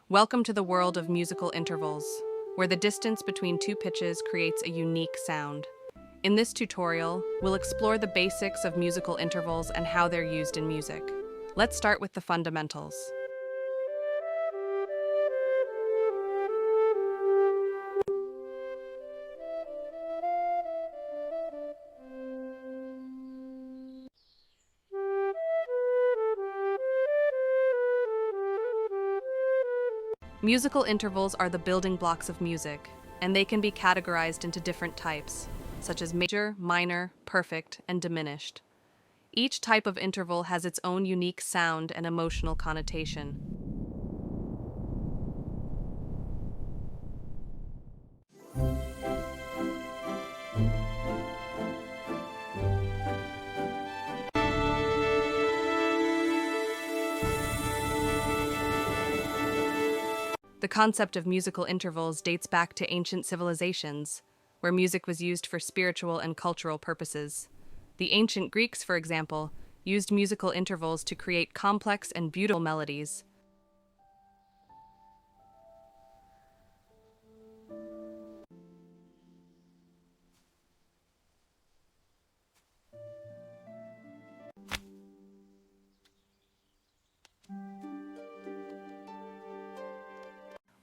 Welcome to the world of musical intervals, where the distance between two pitches creates a unique sound. In this tutorial, we'll explore the basics of musical intervals and how they're used in music. Let's start with the fundamentals. Musical intervals are the building blocks of music, and they can be categorized into different types, such as major, minor, perfect, and diminished. Each type of interval has its own unique sound and emotional connotation. The concept of musical intervals dates back to ancient civilizations, where music was used for spiritual and cultural purposes. The ancient Greeks, for example, used musical intervals to create complex and beautiful melodies.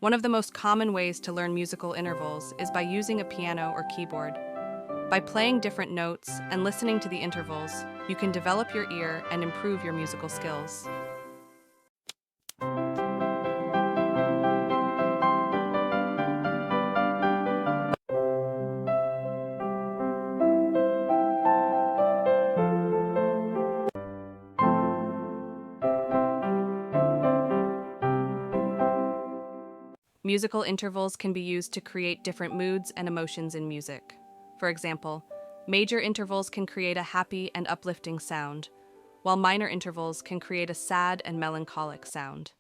One of the most common ways to learn musical intervals is by using a piano or keyboard. By playing different notes and listening to the intervals, you can develop your ear and improve your musical skills. Musical intervals can be used to create different moods and emotions in music. For example, major intervals can create a happy and uplifting sound, while minor intervals can create a sad and melancholic sound.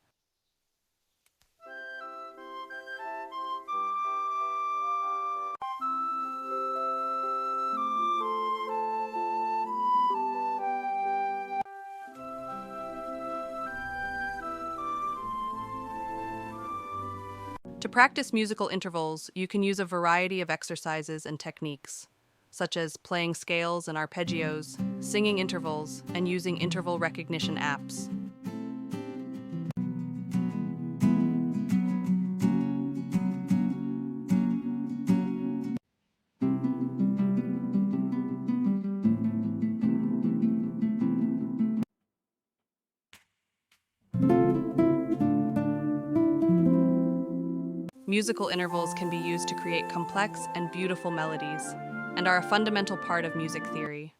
To practice musical intervals, you can use a variety of exercises and techniques, such as playing scales and arpeggios, singing intervals, and using interval recognition apps. Musical intervals can be used to create complex and beautiful melodies, and are a fundamental part of music theory.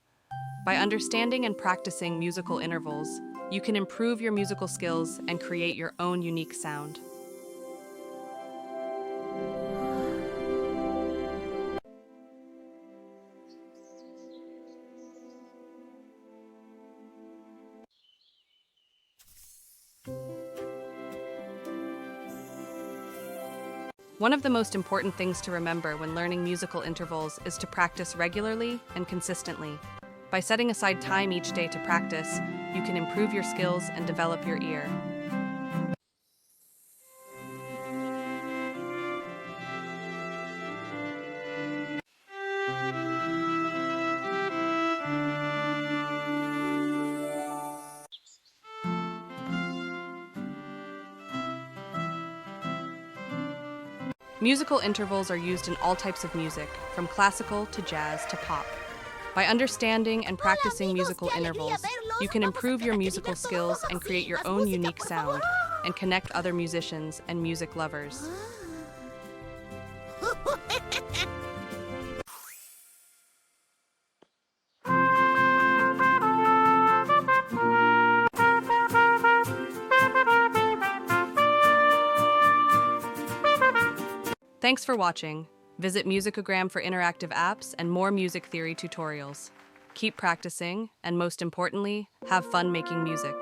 By understanding and practicing musical intervals, you can improve your musical skills and create your own unique sound. One of the most important things to remember when learning musical intervals is to practice regularly and consistently. By setting aside time each day to practice, you can improve your skills and develop your ear. Musical intervals are used in all types of music, from classical to jazz to pop. By understanding and practicing musical intervals, you can improve your musical skills and create your own unique sound, and connect other musicians and music lovers. Thanks for watching. Visit Musicogram for interactive apps and more music theory tutorials. Keep practicing, and most importantly, have fun making music.